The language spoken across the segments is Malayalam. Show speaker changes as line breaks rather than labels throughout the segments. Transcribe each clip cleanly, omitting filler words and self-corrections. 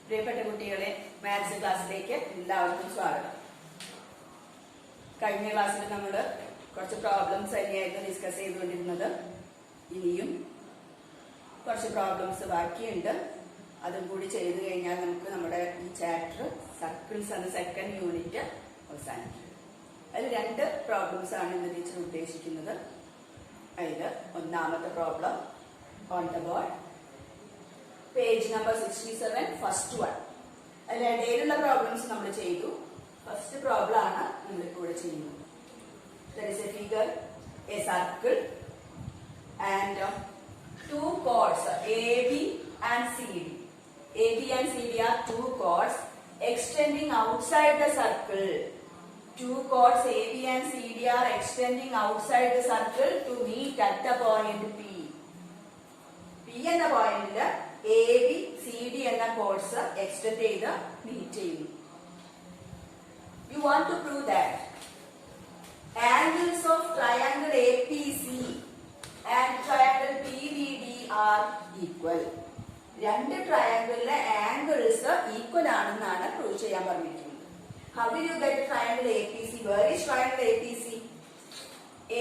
പ്രിയപ്പെട്ട കുട്ടികളെ, മാത്സ് ക്ലാസ്സിലേക്ക് എല്ലാവർക്കും സ്വാഗതം. കഴിഞ്ഞ ക്ലാസ്സിൽ നമ്മൾ കുറച്ച് പ്രോബ്ലംസ് തന്നെയായിരുന്നു ഡിസ്കസ് ചെയ്തുകൊണ്ടിരുന്നത്. ഇനിയും കുറച്ച് പ്രോബ്ലംസ് ബാക്കിയുണ്ട്. അതും കൂടി ചെയ്തു കഴിഞ്ഞാൽ നമുക്ക് നമ്മുടെ ഈ ചാപ്റ്റർ സർക്കിൾസ് എന്ന സെക്കൻഡ് യൂണിറ്റ് അവസാനിക്കും. അതിൽ 2 പ്രോബ്ലംസ് ആണ് ഇന്ന് ടീച്ചർ ഉദ്ദേശിക്കുന്നത്. അതിൽ ഒന്നാമത്തെ problem on the board, page number 67, first one. അതിൽ ഇടയിലുള്ള പ്രോബ്ലംസ് നമ്മൾ ചെയ്തു. ഫസ്റ്റ് പ്രോബ്ലം ആണ് നമ്മളിപ്പോൾ ഇവിടെ ചെയ്യുന്നത്. There is a figure, a circle and 2 chords AB and CD. AB and CD are 2 chords extending outside the circle. 2 chords AB and CD are extending outside the circle to meet at the point P. P എന്ന പോയിന്റിൽ AB, CD എന്ന chords extend ചെയ്ത് meet ചെയ്യുന്നു. You want to prove that angles of triangle APC and triangle PBD are equal. 2 ട്രയാങ്കിളിലെ ആംഗിൾസ് ഈക്വൽ ആണെന്നാണ് പ്രൂവ് ചെയ്യാൻ പറഞ്ഞിരിക്കുന്നത്. How will you get triangle APC? Where is triangle APC?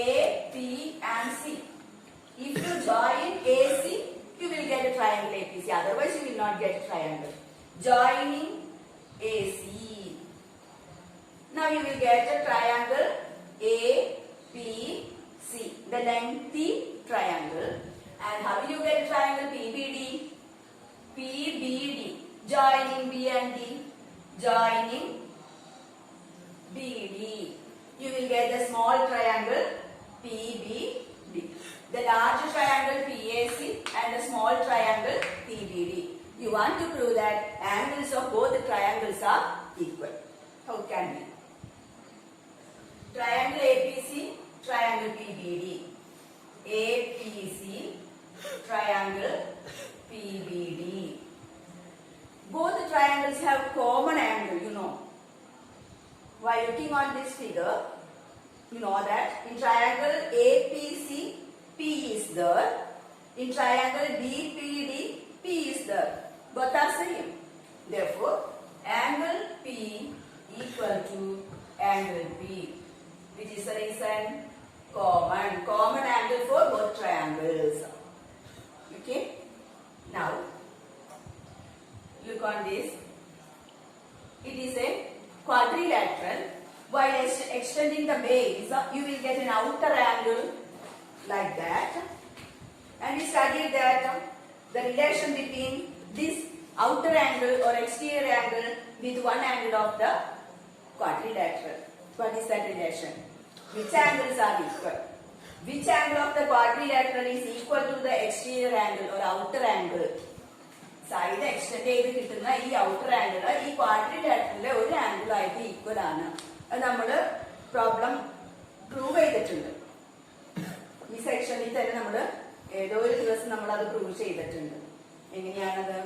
A, P and C. If you join AC, you will get a triangle APC. Otherwise, you will not get a triangle. Joining AC. Now you will get a triangle APC, the lengthy triangle. And how will you get a triangle PBD? PBD, joining B and D, joining BD. You will get the small triangle PBD, the large triangle PAC and the small triangle PBD. You want to prove that angles of both the triangles are equal. How can we? Triangle APC, triangle PBD. APC, triangle PBD. Both the triangles have common angle, you know. While looking on this figure, you know that in triangle APC, P is there. In triangle BPD, P is there. Both are same. Therefore, angle P equal to angle P, which is the reason common angle for both triangles. Okay. Now, look on this. It is a quadrilateral. While extending the base, you will get an outer angle like that. And we studied that the relation between this outer angle or exterior angle with one angle of the quadrilateral. What is that relation? Which angles are equal? Which angle of the quadrilateral is equal to the exterior angle or outer angle? Side extend ചെയ്ത് കിട്ടുന്ന ഈ ഔട്ടർ ആംഗിൾ ഈ ക്വാഡ്രിലാറ്ററലിലെ ഒരു ആംഗിൾ ആയിട്ട് ഈക്വൽ ആണ്. അത് നമ്മൾ പ്രോബ്ലം പ്രൂവ് ചെയ്തിട്ടുണ്ട്. ഈ സെക്ഷനിൽ തന്നെ നമ്മൾ ഏതോ ഒരു ദിവസം നമ്മൾ അത് പ്രൂവ് ചെയ്തിട്ടുണ്ട്. എങ്ങനെയാണത്?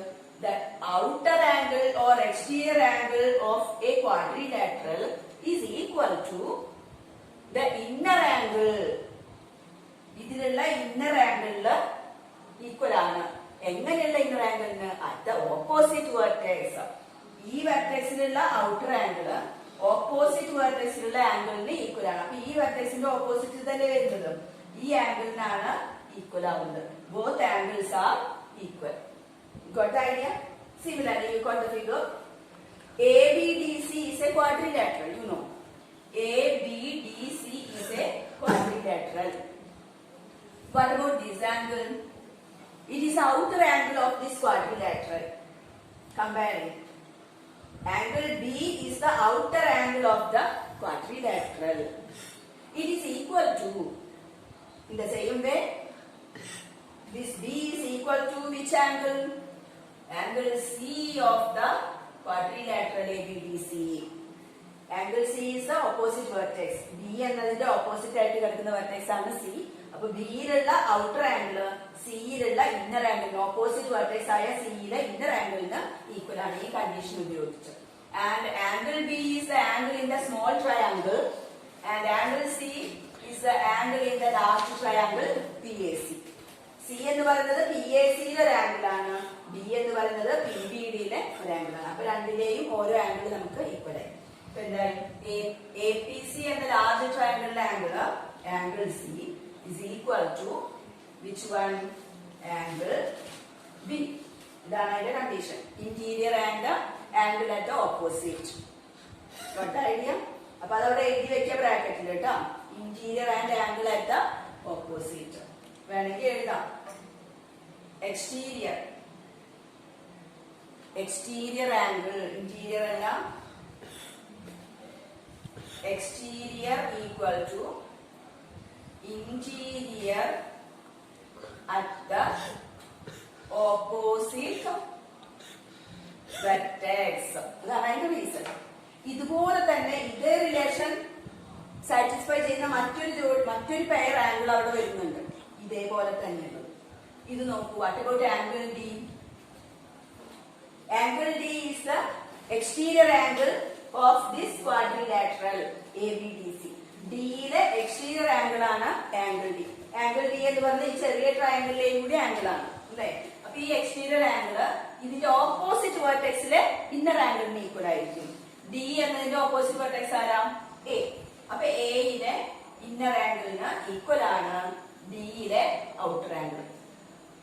The outer angle or exterior angle of a quadrilateral is equal to the inner angle. ഇതിലുള്ള ഇന്നർ ആംഗിളില് ഈക്വൽ ആണ്. എങ്ങനെയുള്ള ഇന്നർ ആംഗിളിന്? At the opposite vertex. ഈ വെർട്ടെക്സിലുള്ള ഔട്ടർ ആംഗിള് ഓപ്പോസിറ്റ് വെർട്ടെക്സിലുള്ള ആംഗിളിന് ഈക്വൽ ആണ്. അപ്പൊ ഈ വെർട്ടെക്സിന്റെ ഓപ്പോസിറ്റ് തന്നെ വരുന്നത് ഈ ആംഗിളിനാണ് ഈക്വൽ ആവുന്നത്. Both angles are equal. Got the idea? Similarly, you got the figure. ABDC is a quadrilateral, you know. ABDC is a quadrilateral. What about this angle? It is the outer angle of this quadrilateral. Comparing. Angle B is the outer angle of the quadrilateral. It is equal to, in the same way, this B is equal to which angle? Angle C of the quadrilateral ABDC. Angle C is the opposite vertex. B എന്നതിന്റെ opposite ആയിട്ട് കിടക്കുന്ന vertex ആണ് C. അപ്പൊ B യിലുള്ള outer angle, C യിലുള്ള inner angle, opposite vertex ആയ C യിലെ inner angle ന് equal ആണ് ഈ കണ്ടീഷൻ ഉപയോഗിച്ച്. And angle B is the angle in the small triangle and angle C is the angle in the large triangle PAC. C എന്ന് പറയുന്നത് PAC യിലെ ഒരു ആംഗിൾ ആണ്. ഡി എന്ന് പറയുന്നത് പി ബി ഡിയിലെ ഒരു ആംഗിൾ ആണ്. അപ്പൊ രണ്ടിലെയും ഓരോ ആംഗിൾ നമുക്ക് ഈക്വൽ ആയി. അപ്പൊ എന്തായി എ പി സി എന്ന ലാർജ് ട്രയാംഗിളിലെ angle C is equal to which one angle B. ഇതാണ് അതിന്റെ condition. Interior and angle at opposite. Got idea? അപ്പൊ അതവിടെ എഴുതി വെക്കുക ബ്രാക്കറ്റിൽ കേട്ടോ. Interior and angle at opposite വേണമെങ്കിൽ എഴുതാം. exterior angle, interior അല്ല, exterior equal to interior at the opposite vertex. അതാണ് അതിന്റെ റീസൺ. ഇതുപോലെ തന്നെ ഇതേ റിലേഷൻ സാറ്റിസ്ഫൈ ചെയ്യുന്ന മറ്റൊരു പെയർ ആംഗിൾ അവിടെ വരുന്നുണ്ട്. ഇതേപോലെ തന്നെയുള്ളത്. ഇത് നോക്കൂ. What about angle D? Angle D is the exterior angle of this quadrilateral ABDC. D യിലെ exterior angle ആണ് angle D. Angle D എന്ന് പറഞ്ഞാൽ ഈ ചെറിയ ട്രയാംഗിളിലെയും കൂടി ആംഗിൾ ആണ് അല്ലേ? അപ്പൊ ഈ exterior angle ഇതിന്റെ ഓപ്പോസിറ്റ് വെർട്ടെക്സിലെ ഇന്നർ ആംഗിളിന് ഈക്വൽ ആയിരിക്കും. D എന്നതിന്റെ ഓപ്പോസിറ്റ് വെർട്ടെക്സ് ആരാ? A. അപ്പൊ A യിലെ ഇന്നർ ആംഗിളിന് ഈക്വൽ ആണ് D യിലെ ഔട്ടർ ആംഗിൾ.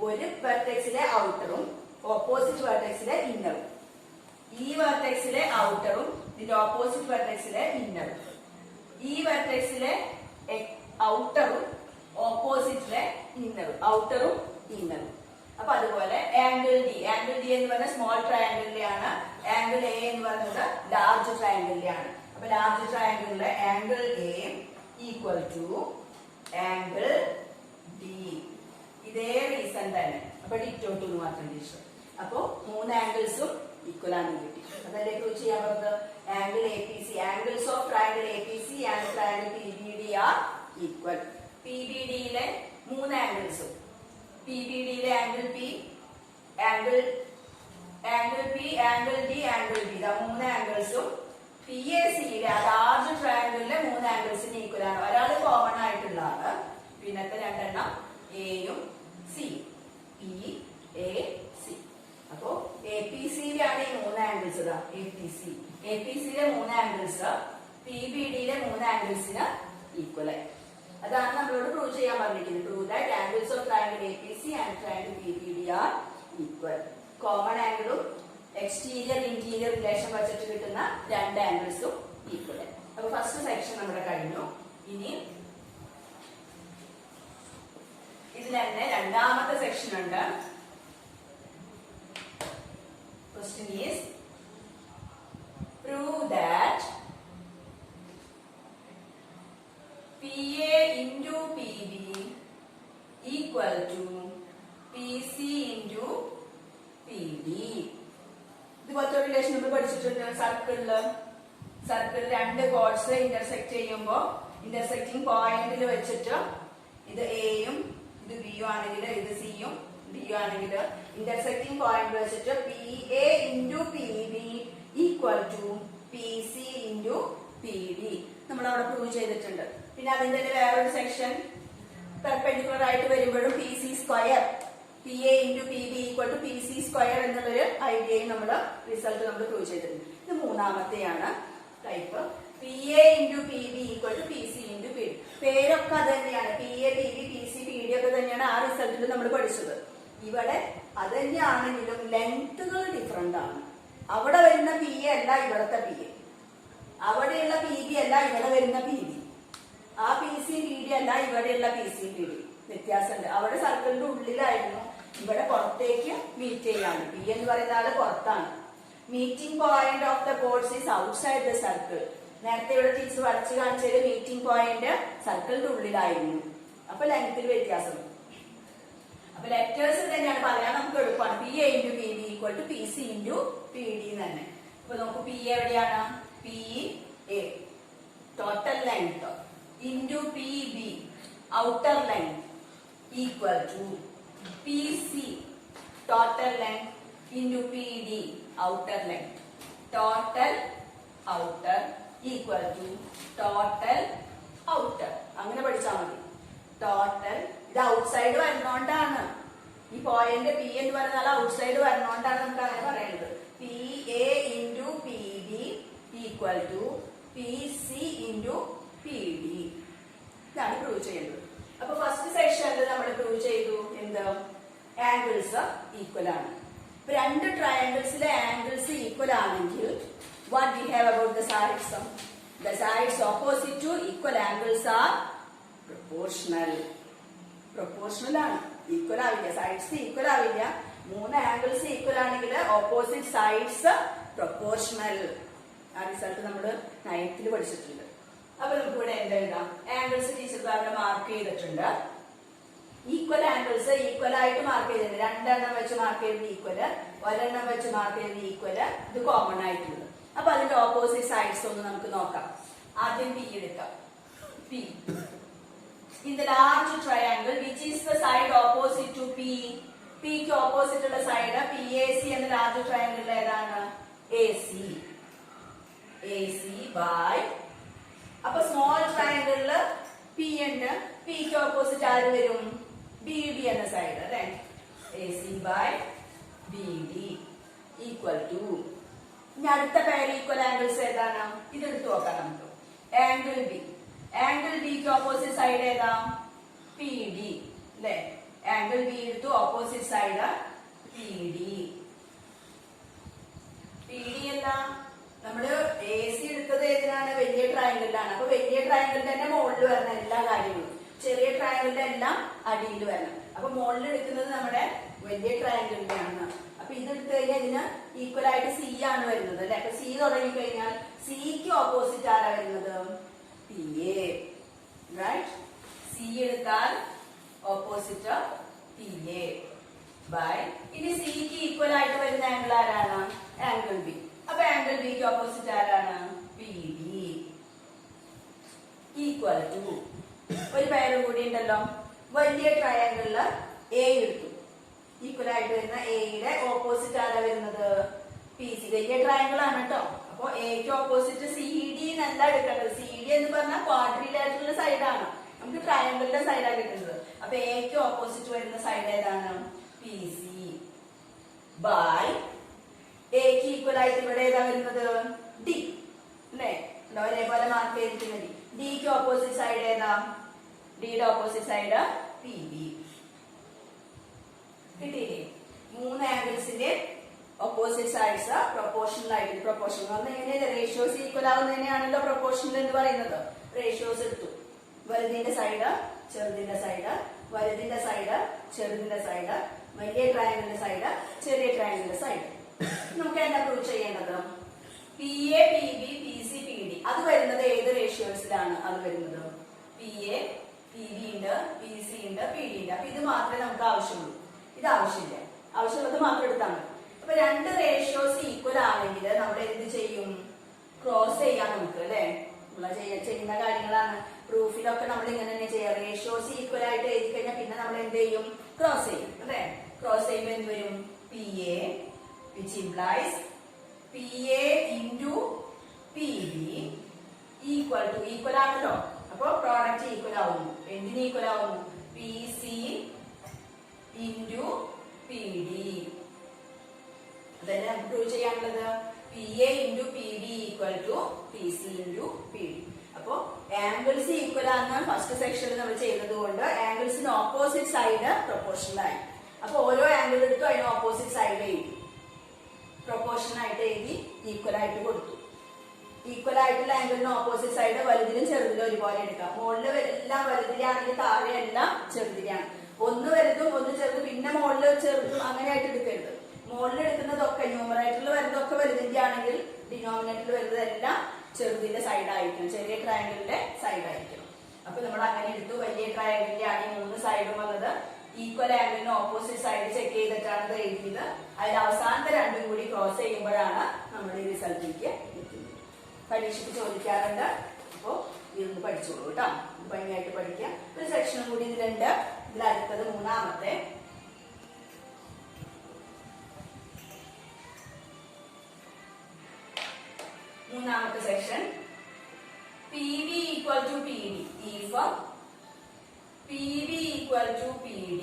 ഒരു വെർട്ടെക്സിലെ ഔട്ടറും ഓപ്പോസിറ്റ് വെർട്ടെക്സിലെ ഇന്നറും. ഈ വെർട്ടെക്സിലെ ഔട്ടറും ഇതിന്റെ ഓപ്പോസിറ്റ് വെർട്ടെക്സിലെ ഇന്നറും. ഈ വെർട്ടെക്സിലെ ഔട്ടറും ഓപ്പോസിറ്റിലെ ഇന്നറും. ഔട്ടറും ഇന്നറും. അപ്പൊ അതുപോലെ ആംഗിൾ ഡി എന്ന് പറഞ്ഞ സ്മോൾ ട്രയാംഗിളിലെയാണ്. ആംഗിൾ എ എന്ന് പറയുന്നത് ലാർജ് ട്രയാംഗിളിലെയാണ്. അപ്പൊ ലാർജ് ട്രയാംഗിളിലെ angle A equal to angle D. ഇതേ റീസൺ തന്നെ. അപ്പൊ ഡിറ്റോ ടു മാത്രം ടീച്ചർ. അപ്പോ മൂന്ന് ആംഗിൾസും ഈക്വൽ ആണെന്ന് കിട്ടി. അതല്ലേ പ്രൂവ് ചെയ്യാൻ പറഞ്ഞത്? Angle A P C, angles of triangle A P C and triangle P B D are equal. P B ഡിയിലെ മൂന്ന് ആംഗിൾസും, പി ബി ഡിയിലെ angle P, angle P, angle D, angle B, മൂന്ന് ആംഗിൾസും പി എ സിയിലെ ലാർജ് ട്രയാംഗിളിലെ മൂന്ന് ആംഗിൾസിന് ഈക്വൽ ആണ്. ഒരാൾ കോമൺ ആയിട്ടുള്ളതാണ്. പിന്നത്തെ രണ്ടെണ്ണം എയും സി, പി എ സി. അപ്പോ എ പി സിയിലാണ് ഈ മൂന്ന് ആംഗിൾസ്. എ പി സിയിലെ മൂന്ന് ആംഗിൾസ് പി ബി ഡിയിലെ മൂന്ന് ആംഗിൾസിന് ഈക്വൽ ആയി. അതാണ് നമ്മളോട് പ്രൂവ് ചെയ്യാൻ പറഞ്ഞിരിക്കുന്നത്. Prove that angles of triangle A P C and triangle P B D are equal. Common ആംഗിളും എക്സ്റ്റീരിയർ ഇന്റീരിയർ റിലേഷൻ വെച്ചിട്ട് കിട്ടുന്ന രണ്ട് ആംഗിൾസും ഈക്വൽ ആയി. അപ്പൊ ഫസ്റ്റ് സെക്ഷൻ നമ്മുടെ കഴിഞ്ഞു. ഇനി ഇതിൽ തന്നെ രണ്ടാമത്തെ സെക്ഷൻ ഉണ്ട്. Question is prove that PA into PB equal to PC into PD. ഇതുപോലത്തെ റിലേഷൻ നമ്മൾ പഠിച്ചിട്ടുണ്ട്. സർക്കിളിൽ രണ്ട് കോർഡ്സ് ഇന്റർസെക്ട് ചെയ്യുമ്പോൾ ഇന്റർസെക്ടിങ് പോയിന്റിൽ വെച്ചിട്ട് ഇത് എയും ഇത് ബിയും ആണെങ്കിൽ ഇത് സിയും ഡിയും ആണെങ്കിൽ ഇന്റർസെക്ടിങ് പോയിന്റ് വെച്ചിട്ട് P A into P B equal to P C into P D നമ്മൾ അവിടെ പ്രൂവ് ചെയ്തിട്ടുണ്ട്. പിന്നെ അതിന്റെ വേറൊരു സെക്ഷൻ പെർപെൻഡിക്കുലർ ആയിട്ട് വരുമ്പോഴും P C square, P A into P B equal to P C square എന്നുള്ളൊരു ഐഡിയയും റിസൾട്ട് നമ്മൾ പ്രൂവ് ചെയ്തിട്ടുണ്ട്. ഇത് മൂന്നാമത്തെയാണ് type. P A into P B equal to P C into P D. പേരൊക്കെ അത് തന്നെയാണ്. P A, P B, P C, P D ഒക്കെ തന്നെയാണ് ആ റിസൾട്ടിൽ നമ്മൾ പഠിച്ചത്. ഇവിടെ അത് തന്നെയാണെങ്കിലും ലെങ്ത്തുകൾ ഡിഫറെന്റ് ആണ്. അവിടെ വരുന്ന പി എ അല്ല ഇവിടത്തെ പി എ, അവിടെയുള്ള പി ബി അല്ല ഇവിടെ വരുന്ന പി ബി, ആ പി സി പി ഡി അല്ല ഇവിടെയുള്ള പി സി പി ഡി. വ്യത്യാസമുണ്ട്. അവിടെ സർക്കിളിന്റെ ഉള്ളിലായിരുന്നു, ഇവിടെ പുറത്തേക്ക് മീറ്റ് ചെയ്യാണ്. പി എന്ന് പറയുന്ന ആള് പുറത്താണ്. Meeting point of the chords is outside the circle. നേരത്തെ ഇവിടെ ടീച്ചർ വരച്ച് കാണിച്ചത് മീറ്റിംഗ് പോയിന്റ് സർക്കിളിന്റെ ഉള്ളിലായിരുന്നു. അപ്പൊ ലെങ്ത്തിൽ വ്യത്യാസം. അപ്പൊ ലെറ്റേഴ്സ് തന്നെയാണ്, പറയാൻ നമുക്ക് എളുപ്പമാണ്. P A into P B equal to P C into P D തന്നെ. അപ്പൊ നമുക്ക് പി എ എവിടെയാണ്? P A total length into P B outer length equal to P C total length into P D outer length. Total outer equal to total outer. അങ്ങനെ പഠിച്ചാൽ മതി. ടോട്ടൽ ഇത് ഔട്ട്സൈഡ് വരുന്നോണ്ടാണ്. ഈ പോയിന്റ് പി എന്ന് പറഞ്ഞാൽ ഔട്ട് സൈഡ് വരണോണ്ടാണ് നമുക്ക് അങ്ങനെ പറയുന്നത്. P A into P B equal to P C into P D. ഇതാണ് പ്രൂവ് ചെയ്യുന്നത്. അപ്പൊ ഫസ്റ്റ് സെക്ഷനിൽ നമ്മൾ പ്രൂവ് ചെയ്തു എന്ത്, ആംഗിൾസ് ഈക്വൽ ആണ്. ഇപ്പൊ രണ്ട് ട്രയാംഗിൾസിലെ ആംഗിൾസ് ഈക്വൽ ആണെങ്കിൽ what we have about the sides? The sides opposite to equal angles are proportional. Proportional ആണ്, ഈക്വൽ ആവില്ല. സൈഡ്സ് ഈക്വൽ ആവില്ല. മൂന്ന് ആംഗിൾസ് ഈക്വൽ ആണെങ്കിൽ ഓപ്പോസിറ്റ് സൈഡ്സ് പ്രൊപ്പോർഷണൽ. ആ റിസൾട്ട് നമ്മൾ 9th പഠിച്ചിട്ടുണ്ട്. അപ്പൊ നമുക്ക് ഇവിടെ എന്താ എഴുതാം? ആംഗിൾസ് ടീച്ചർ അവിടെ മാർക്ക് ചെയ്തിട്ടുണ്ട്. ഈക്വൽ ആംഗിൾസ് ഈക്വൽ ആയിട്ട് മാർക്ക് ചെയ്തിട്ടുണ്ട്. രണ്ടെണ്ണം വെച്ച് മാർക്ക് ചെയ്തത് ഈക്വല്, ഒരെണ്ണം വെച്ച് മാർക്ക് ചെയ്തത് ഈക്വല്. ഇത് കോമൺ ആയിട്ടുള്ളത്. അപ്പൊ അതിന്റെ ഓപ്പോസിറ്റ് സൈഡ്സ് ഒന്ന് നമുക്ക് നോക്കാം. ആദ്യം പി എടുക്കാം. P in the large triangle which is the side opposite to P. പിക്ക് ഓപ്പോസിറ്റ് ഉള്ള സൈഡ് പി എ സി എന്ന ലാർജ് ട്രയാംഗിളിൽ ഏതാണ്? A C. A C by, അപ്പൊ സ്മോൾ ട്രയാംഗിളില് പി ഉണ്ട്. പിക്ക് ഓപ്പോസിറ്റ് ആര് വരും? ബി ഡി എന്ന സൈഡ് അല്ലെ. A C by B D equal to, ഇനി അടുത്ത പേര് ഈക്വൽ ആംഗിൾസ് ഏതാണ്? ഇതെടുത്ത് നോക്കാം നമുക്ക്. Angle B. ആംഗിൾ ബിക്ക് ഓപ്പോസിറ്റ് സൈഡ് ഏതാ? പി ഡി അല്ലെ. ആംഗിൾ ബി എടുത്തു, opposite side P D. P D അല്ല, നമ്മള് എ സി എടുത്തത് ഏതിനാണ്? വലിയ ട്രയാംഗിളിലാണ്. അപ്പൊ വലിയ ട്രയാംഗിളിന്റെ തന്നെ മുകളിൽ വരണം എല്ലാ കാര്യങ്ങളും. ചെറിയ ട്രയാംഗിളിന്റെ എല്ലാം അടിയിൽ വരണം. അപ്പൊ മുകളിൽ എടുക്കുന്നത് നമ്മുടെ വലിയ ട്രയാംഗിളിന്റെ ആണ്. അപ്പൊ ഇത് എടുത്തു കഴിഞ്ഞാൽ ഇതിന് ഈക്വൽ ആയിട്ട് സി ആണ് വരുന്നത് അല്ലെ. അപ്പൊ സി തുടങ്ങി കഴിഞ്ഞാൽ സിക്ക് ഓപ്പോസിറ്റ് ആരാ വരുന്നത്? P A. റൈറ്റ്. സി എടുത്താൽ ഓപ്പോസിറ്റ് പി എ ബൈ, ഇനി സിക്ക് ഈക്വൽ ആയിട്ട് വരുന്ന ആംഗിൾ ആരാണ്? Angle B. അപ്പൊ ആംഗിൾ ബിക്ക് ഓപ്പോസിറ്റ് ആരാണ്? പി ഡി ഈക്വൽ ടു, ഒരു പേരും കൂടി ഉണ്ടല്ലോ. വലിയ ട്രയാംഗിളില് എ എടുത്തു. ഈക്വൽ ആയിട്ട് വരുന്ന എയുടെ ഓപ്പോസിറ്റ് ആരാ വരുന്നത്? P C. വലിയ ട്രയാംഗിൾ ആണ് കേട്ടോ. അപ്പൊ എക്ക് ഓപ്പോസിറ്റ് സി ഡി എന്നല്ല എടുക്കേണ്ടത്. സി ഡി എന്ന് പറഞ്ഞാൽ ക്വാഡ്രിലാറ്ററൽ സൈഡാണ്. നമുക്ക് ട്രയാംഗിളിന്റെ സൈഡാണ് കിട്ടുന്നത്. അപ്പൊ എക്ക് ഓപ്പോസിറ്റ് വരുന്ന സൈഡ് ഏതാണ്? പി സി ബൈ, എക്ക് ഈക്വൽ ആയിട്ട് ഇവിടെ ഏതാ വരുന്നത്? ഡി അല്ലെ. ഒരേപോലെ മാർക്ക് ചെയ്തിരിക്കുന്നത്. ഡിക്ക് ഓപ്പോസിറ്റ് സൈഡ് ഏതാ? ഡിയുടെ ഓപ്പോസിറ്റ് സൈഡ് പി ബി. കിട്ടിയില്ലേ? മൂന്ന് ആംഗിൾസിന്റെ ഓപ്പോസിറ്റ് സൈഡ്സ് പ്രൊപ്പോർഷണൽ ആയിട്ട്. പ്രൊപ്പോർഷണൽ എന്ന് പറഞ്ഞാൽ എങ്ങനെയല്ലേ? റേഷ്യോസ് ഈക്വൽ ആവുന്നതിനെയാണല്ലോ പ്രൊപ്പോർഷണൽ എന്ന് പറയുന്നത്. റേഷ്യോസ് എടുത്തു. വലുതിന്റെ സൈഡ്, ചെറുതിന്റെ സൈഡ്, വലുതിന്റെ സൈഡ്, ചെറുതിന്റെ സൈഡ്, വലിയ ട്രയാംഗിളിന്റെ സൈഡ്, ചെറിയ ട്രയാംഗിളിന്റെ സൈഡ്. നമുക്ക് എന്താ പ്രൂവ് ചെയ്യേണ്ടത്? P A, P B, P C, P D. അത് വരുന്നത് ഏത് റേഷ്യോസിലാണ്? അത് വരുന്നത് പി എ, പി ബി ഉണ്ട്, പി സി ഉണ്ട്, പി ഡി ഉണ്ട്. അപ്പൊ ഇത് മാത്രമേ നമുക്ക് ആവശ്യമുള്ളൂ. ഇത് ആവശ്യമില്ല. ആവശ്യമുള്ളത് മാത്രം എടുത്താൽ മതി. അപ്പൊ രണ്ട് റേഷ്യോസ് ഈക്വൽ ആണെങ്കിൽ നമ്മൾ എന്ത് ചെയ്യും? ക്രോസ് ചെയ്യാൻ നമുക്ക് അല്ലെ. നമ്മൾ ചെയ്യുന്ന കാര്യങ്ങളാണ്. പ്രൂഫിലൊക്കെ നമ്മൾ ഇങ്ങനെ തന്നെ ചെയ്യാം. റേഷ്യോസ് ഈക്വൽ ആയിട്ട് എഴുതി കഴിഞ്ഞാൽ പിന്നെ നമ്മൾ എന്ത് ചെയ്യും? ക്രോസ് ചെയ്യും അല്ലെ. ക്രോസ് ചെയ്യുമ്പോൾ എന്ത് വരും? P A which implies PA into PB equal to, equal ആണല്ലോ. അപ്പൊ പ്രോഡക്റ്റ് ഈക്വൽ ആവുന്നു. എന്തിന് ഈക്വൽ ആവുന്നു? PC into PD. അതല്ലേ നമുക്ക് പ്രൂവ് ചെയ്യാനുള്ളത്. PA into PB equal to PC into PD. അപ്പൊ ആംഗിൾസ് ഈക്വൽ ആണെന്ന് ഫസ്റ്റ് സെക്ഷനിൽ നമ്മൾ ചെയ്തത് കൊണ്ട് ആംഗിൾസിന് ഓപ്പോസിറ്റ് സൈഡ് പ്രൊപ്പോർഷണൽ ആയി. അപ്പൊ ഓരോ ആംഗിൾ എടുത്തു അതിന് ഓപ്പോസിറ്റ് സൈഡ് എഴുതി, പ്രൊപ്പോർഷൻ ആയിട്ട് എഴുതി, ഈക്വൽ ആയിട്ട് കൊടുത്തു. ഈക്വൽ ആയിട്ടുള്ള ആംഗിളിന് ഓപ്പോസിറ്റ് സൈഡ് വലുതിലും ചെറുതിലും ഒരുപോലെ എടുക്കാം. മുകളിൽ എല്ലാം വലുതിലാണെങ്കിൽ താഴെ എല്ലാം ചെറുതിലാണ്. ഒന്ന് വലുതും ഒന്ന് ചെറുതും പിന്നെ മുകളിൽ ചെറുതും അങ്ങനെ ആയിട്ട് എടുക്കരുത്. മുകളിൽ എടുക്കുന്നതൊക്കെ ന്യൂമറേറ്ററിൽ വരുന്നതൊക്കെ വലുതിന്റെ ആണെങ്കിൽ ഡിനോമിനേറ്ററിൽ വരുന്നതെല്ലാം ചെറുതിന്റെ സൈഡ് ആയിരിക്കണം. ചെറിയ ട്രയാംഗിളിന്റെ സൈഡ് ആയിരിക്കണം. അപ്പൊ നമ്മൾ അങ്ങനെ എടുത്തു. വലിയ ട്രയാംഗിളിന്റെ ആണ് ഈ മൂന്ന് സൈഡും വന്നത്. ഈക്വൽ ആംഗിളിന് ഓപ്പോസിറ്റ് സൈഡ് ചെക്ക് ചെയ്തിട്ടാണ് ഇത് എഴുതിയത്. അതിൽ അവസാനത്തെ രണ്ടും കൂടി ക്രോസ് ചെയ്യുമ്പോഴാണ് നമ്മൾ ഈ റിസൾട്ടിലേക്ക് എത്തുന്നത്. പരീക്ഷയ്ക്ക് ചോദിക്കാറുണ്ട്. അപ്പോ ഇതൊന്ന് പഠിച്ചോളൂ കേട്ടോ. ഭംഗിയായിട്ട് പഠിക്കാം. ഒരു സെക്ഷനും കൂടി ഇതിലുണ്ട്. ഇതിലടുത്തത് മൂന്നാമത്തെ. മൂന്നാമത്തെ section PV equal to PD. If PV equal to PD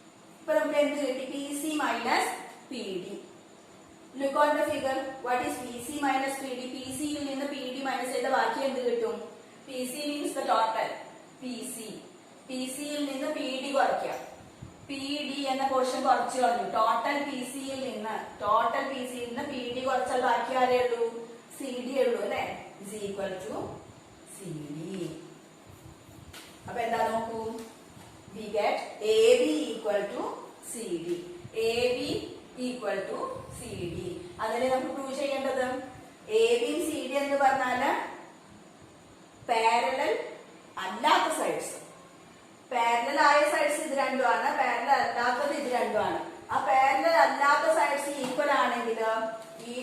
ഇപ്പൊ നമുക്ക് എന്ത് കിട്ടി? P C minus P D. Look on the figure. What is P C minus P D? P സിയിൽ നിന്ന് പി ഡി മൈനസ് ചെയ്ത ബാക്കി എന്ത് കിട്ടും? P C means the total. P C. P സിയിൽ നിന്ന് പി ഡി കുറയ്ക്കാം. പി ഡി എന്ന പോർഷൻ കുറച്ചു കളഞ്ഞു. ടോട്ടൽ പി സിയിൽ നിന്ന് പി ഡി കുറച്ചാൽ ബാക്കി ആരേ ഉള്ളൂ? സി ഡി ഉള്ളൂ അല്ലെ? Is equal to C D. അപ്പൊ എന്താ നോക്കൂ, we get A B equal to C D. A B equal to C D. അതിനെ നമുക്ക് പ്രൂവ് ചെയ്യേണ്ടത് എ ബിയും സി ഡി എന്ന് പറഞ്ഞാല് പാരലൽ അല്ലാത്ത സൈഡ്സ്. പാരലൽ ആയ സൈഡ്സ് ഇത് രണ്ടുമാണ്, പാരലൽ അല്ലാത്തത് ഇത് രണ്ടുമാണ്. ആ പാരലൽ അല്ലാത്ത സൈഡ്സ് ഈക്വൽ ആണെങ്കിൽ ഈ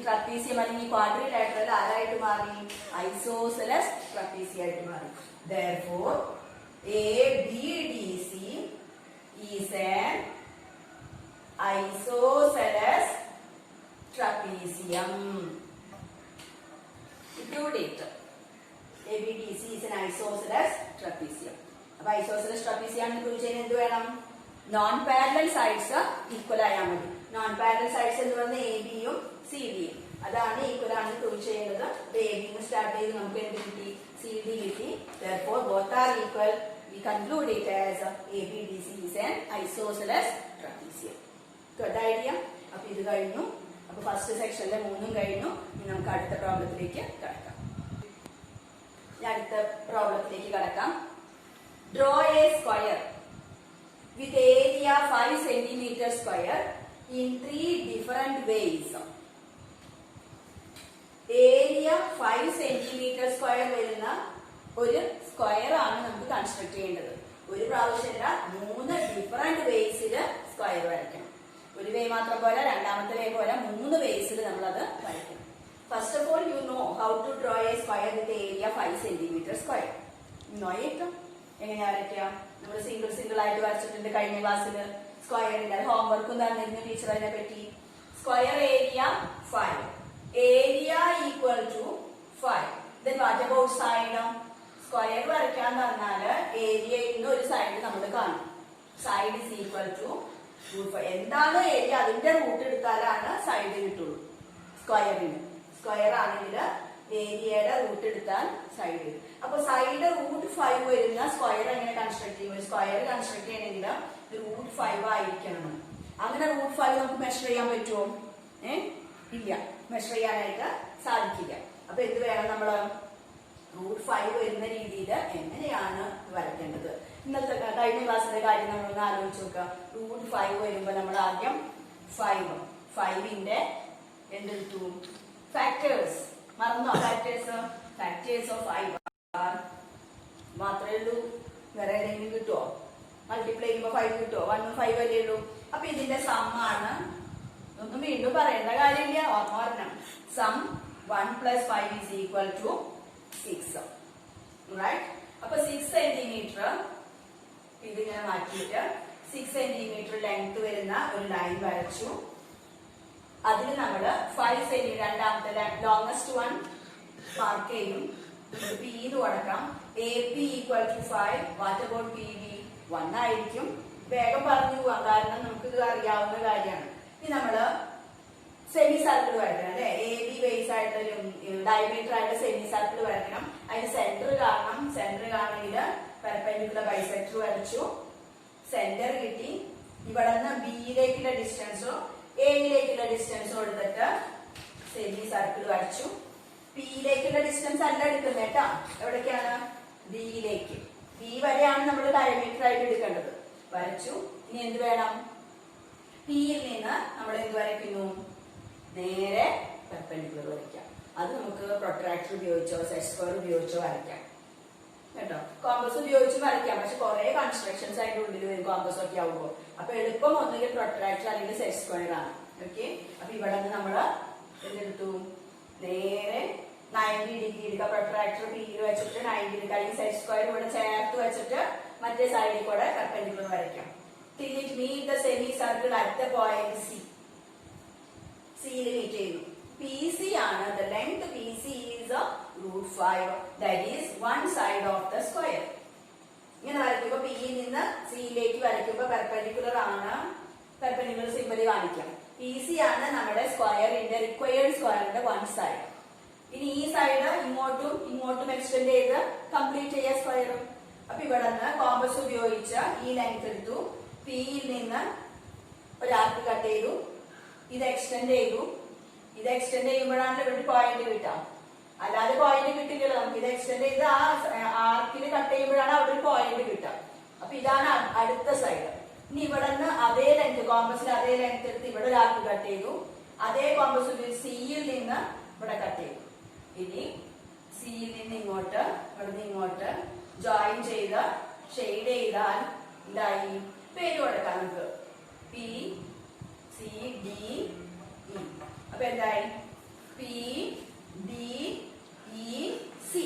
ട്രപ്പീസിയം അല്ലെങ്കിൽ ക്വാഡ്രിലാറ്ററൽ ആരായിട്ട് മാറി? ഐസോസെലസ് ട്രപ്പീസിയം ആയിട്ട് മാറി. Therefore, ABDC is an isosceles trapezium. Include it. ABDC is an isosceles trapezium. അപ്പൊ ഐസോസെലസ് ട്രപ്പീസിയം പ്രൂവ് ചെയ്യാൻ എന്ത് വേണം? നോൺ പാരലൽ സൈഡ്സ് ഈക്വൽ ആയാൽ മതി. നോൺ പാരലൽ സൈഡ്സ് എന്ന് പറഞ്ഞാൽ എ ബിയും സി ഡിയും. അതാണ് ഈക്വൽ ആണെന്ന് പ്രൂവ് ചെയ്യേണ്ടത്. എ ബിന്ന് സ്റ്റാർട്ട് ചെയ്ത് നമുക്ക് എന്ത് കിട്ടി? സി ഡി കിട്ടി. Therefore, both are equal. We conclude it as ABDC is an isosceles trapezium. Good idea? അപ്പൊ ഇത് കഴിഞ്ഞു. അപ്പൊ ഫസ്റ്റ് സെക്ഷനിലെ 3 കഴിഞ്ഞു. ഇനി നമുക്ക് അടുത്ത പ്രോബ്ലത്തിലേക്ക് കടക്കാം. അടുത്ത പ്രോബ്ലത്തിലേക്ക് കടക്കാം. Draw a square with area 5 centimeter square in 3 different ways. Area 5 centimetre square വരുന്ന ഒരു സ്ക്വയർ ആണ് നമുക്ക് കൺസ്ട്രക്ട് ചെയ്യേണ്ടത്. ഒരു പ്രാവശ്യമല്ല, 3 ഡിഫറെന്റ് വേസില് സ്ക്വയർ വരയ്ക്കണം. ഒരു വേ മാത്രം പോലെ, രണ്ടാമത്തെ വേ പോലെ 3 വേസിൽ നമ്മളത് വരയ്ക്കണം. First of all you know how to draw a square with area 5 centimetre square. നോയേക്കാം എങ്ങനെയാ വരയ്ക്കുക? നമ്മൾ സിംഗിൾ ആയിട്ട് വരച്ചിട്ടുണ്ട് കഴിഞ്ഞ ക്ലാസ്സിൽ. സ്ക്വയറിന്റെ ഹോംവർക്കും തന്നിരുന്നു ടീച്ചർ അതിനെ പറ്റി. Square area 5. Area equal to 5. Then what about side? Square വരയ്ക്കാൻ പറഞ്ഞാല് ഏരിയയിൽ നിന്ന് ഒരു സൈഡ് നമ്മൾ കാണും. Side is equal to √5. എന്താണ് ഏരിയ അതിന്റെ റൂട്ട് എടുത്താലാണ് സൈഡ് കിട്ടുള്ളൂ സ്ക്വയറിന്. സ്ക്വയർ ആണെങ്കിൽ ഏരിയയുടെ റൂട്ട് എടുത്താൽ സൈഡ് വരും. അപ്പൊ സൈഡ് √5 വരുന്ന സ്ക്വയർ എങ്ങനെ കൺസ്ട്രക്ട് ചെയ്യും? സ്ക്വയർ കൺസ്ട്രക്ട് ചെയ്യണമെങ്കിൽ √5 ആയിരിക്കണം. അങ്ങനെ √5 നമുക്ക് മെഷർ ചെയ്യാൻ പറ്റുമോ? ഇല്ല, മെഷർ ചെയ്യാനായിട്ട് സാധിക്കില്ല. അപ്പൊ എന്ത് വേണം? നമ്മള് √5 വരുന്ന രീതിയിൽ എങ്ങനെയാണ് വരയ്ക്കേണ്ടത്? ഇന്നത്തെ കഴിഞ്ഞ ക്ലാസ്സിലെ കാര്യം നമ്മളൊന്ന് ആലോചിച്ച് നോക്കാം. √5 വരുമ്പോ നമ്മൾ ആദ്യം 5ന്റെ എന്തെടുത്തു? ഫാക്ടേഴ്സ്. മറന്നോ? ഫാക്ടേഴ്സ് ഓഫ് 5 മാത്രമേ ഉള്ളൂ. വേറെ ഏതെങ്കിലും കിട്ടുമോ? മൾട്ടിപ്ലൈ ചെയ്യുമ്പോ 5 കിട്ടുമോ? 1 5 അല്ലേ ഉള്ളൂ. അപ്പൊ ഇതിന്റെ സമ്മാണ്. ഒന്നും വീണ്ടും പറയേണ്ട കാര്യമില്ല, ഓർമ്മ വരണം. Sum 1 + 5 is equal to 6. Right? അപ്പൊ 6 സെന്റിമീറ്റർ ഇതിങ്ങനെ മാറ്റിയിട്ട് 6 സെന്റിമീറ്റർ ലെങ്ത് വരുന്ന ഒരു ലൈൻ വരച്ചു. അതിന് നമ്മള് 5 സെന്റിമീറ്റർ രണ്ടാമത്തെ ലോങ്സ്റ്റ് വൺ മാർക്ക് ചെയ്യും. പി എന്ന് കൊടുക്കാം. A P equal to 5. What about P B? 1 ആയിരിക്കും. വേഗം പറഞ്ഞു പോവാം, കാരണം നമുക്ക് ഇത് അറിയാവുന്ന കാര്യമാണ്. ഇനി നമ്മള് സെമി സർക്കിൾ വരയ്ക്കണം അല്ലെ? എ ബി ബേസ് ആയിട്ടൊരു ഡയമീറ്റർ ആയിട്ട് സെമി സർക്കിൾ വരയ്ക്കണം. അതിന് സെന്റർ കാണണം. സെന്റർ കാണണമെങ്കിൽ പെർപെൻഡിക്കുലർ ബൈസെക്ടർ വരച്ചു. സെന്റർ കിട്ടി. ഇവിടെ നിന്ന് ബിയിലേക്കുള്ള ഡിസ്റ്റൻസോ എയിലേക്കുള്ള ഡിസ്റ്റൻസോ എടുത്തിട്ട് സെമി സർക്കിൾ വരച്ചു. പിയിലേക്കുള്ള ഡിസ്റ്റൻസ് അല്ല എടുക്കുന്നത് കേട്ടോ. എവിടേക്കാണ്? ബിയിലേക്ക്. ബി വരെയാണ് നമ്മൾ ഡയമീറ്റർ ആയിട്ട് എടുക്കേണ്ടത്. വരച്ചു. ഇനി എന്ത് വേണം? പിയിൽ നിന്ന് നമ്മൾ എന്ത് വരയ്ക്കുന്നു? നേരെ പെർപെൻഡിക്കുലർ വരയ്ക്കാം. അത് നമുക്ക് പ്രൊട്രാക്ടർ ഉപയോഗിച്ചോ സെറ്റ് സ്ക്വയർ ഉപയോഗിച്ചോ വരയ്ക്കാം കേട്ടോ. കോമ്പസ് ഉപയോഗിച്ച് വരയ്ക്കാം. പക്ഷെ കുറെ കൺസ്ട്രക്ഷൻസ് അതിന്റെ ഉള്ളിൽ വരും കോമ്പസ് ഒക്കെ ആവുമ്പോൾ. അപ്പൊ എളുപ്പം ഒന്നുകിൽ പ്രൊട്രാക്ടർ അല്ലെങ്കിൽ സെറ്റ് സ്ക്വയർ ആണ്. ഓക്കെ. അപ്പൊ ഇവിടെ നിന്ന് നമ്മള് എന്തെടുത്തു? നേരെ 90 ഡിഗ്രി എടുക്കുക. പ്രൊട്രാക്ടർ പിയിൽ വെച്ചിട്ട് 90 ഡിഗ്രി അല്ലെങ്കിൽ സെറ്റ് സ്ക്വയർ ഇവിടെ ചേർത്ത് വെച്ചിട്ട് മറ്റേ സൈഡിൽ കൂടെ പെർപെൻഡിക്കുലർ വരയ്ക്കാം. Till it meet the semicircle at the point C. C-യിൽ meet ചെയ്യുന്നു. PC ആണ്. The length PC is √5. That is one side of the square. ഇങ്ങനെ വരയ്ക്കുമ്പോൾ പിയിൽ നിന്ന് സിയിലേക്ക് വരയ്ക്കുമ്പോൾ പെർപെൻഡിക്കുലർ ആണ്, പെർപെൻഡിക്കുലർ സിമ്പൽ കാണിക്കാം. പി സി ആണ് നമ്മുടെ സ്ക്വയറിന്റെ റിക്വയർഡ് സ്ക്വയറിന്റെ വൺ സൈഡ്. ഇനി ഈ സൈഡ് ഇങ്ങോട്ടും ഇങ്ങോട്ടും എക്സ്റ്റെൻഡ് ചെയ്ത് കംപ്ലീറ്റ് ചെയ്യാൻ സ്ക്വയറും. അപ്പൊ ഇവിടെ നിന്ന് കോമ്പസ് ഉപയോഗിച്ച് ഈ ലെങ്ത് എടുത്തു, പിയിൽ നിന്ന് ഒരു ആർക്ക് കട്ട് ചെയ്തു, ഇത് എക്സ്റ്റെൻഡ് ചെയ്തു. ഇത് എക്സ്റ്റെൻഡ് ചെയ്യുമ്പോഴാണ് ഇവിടെ പോയിന്റ് കിട്ടാം, അല്ലാതെ പോയിന്റ് കിട്ടില്ലല്ലോ നമുക്ക്. ഇത് എക്സ്റ്റെൻഡ് ചെയ്ത് ആ ആർക്കിൽ കട്ട് ചെയ്യുമ്പോഴാണ് അവിടെ ഒരു പോയിന്റ് കിട്ടുക. അപ്പൊ ഇതാണ് അടുത്ത സൈഡ്. ഇനി ഇവിടെ നിന്ന് അതേ ലെങ്ത്, കോമ്പസിൽ അതേ ലെങ്ത് എടുത്ത് ഇവിടെ ഒരു ആർക്ക് കട്ട് ചെയ്തു, അതേ കോമ്പസ് ഉപയോഗിച്ച് സിയിൽ നിന്ന് ഇവിടെ കട്ട് ചെയ്തു. ഇനി സിയിൽ നിന്ന് ഇങ്ങോട്ട്, ഇവിടെ നിന്ന് ഇങ്ങോട്ട് ജോയിൻ ചെയ്ത് ഷെയ്ഡ് ചെയ്താൽ എന്തായി? പേര് കൊടുക്കാം നമുക്ക്, പി സി ഡി ഇ. അപ്പൊ എന്തായി? P D E C.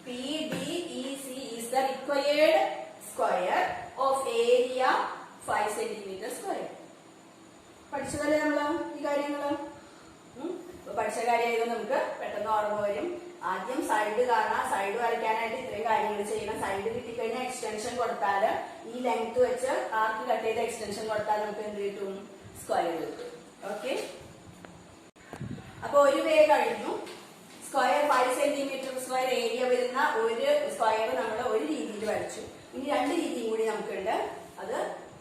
P D E C is the required square of area 5 centimetre square. പഠിച്ചതല്ലേ നമ്മള് ഈ കാര്യങ്ങള്? പഠിച്ച കാര്യമായത് നമുക്ക് പെട്ടെന്ന് ഓർമ്മ വരും. ആദ്യം സൈഡ് കാണാം, സൈഡ് വരയ്ക്കാനായിട്ട് ഇത്രയും കാര്യങ്ങൾ ചെയ്യണം. സൈഡ് കിട്ടിക്കഴിഞ്ഞാൽ എക്സ്റ്റൻഷൻ കൊടുത്താൽ, ഈ ലെങ്ത് വെച്ച് ആർക്ക് കട്ട് ചെയ്ത് എക്സ്റ്റൻഷൻ കൊടുത്താൽ നമുക്ക് എന്ത് കിട്ടും? സ്ക്വയർ കിട്ടും. ഓക്കെ, അപ്പൊ ഒരു വേ കഴിഞ്ഞു. സ്ക്വയർ 5 സെന്റിമീറ്റർ സ്ക്വയർ ഏരിയ വരുന്ന ഒരു സ്ക്വയർ നമ്മൾ ഒരു രീതിയിൽ വരച്ചു. ഇനി രണ്ട് രീതിയും കൂടി നമുക്കുണ്ട്. അത്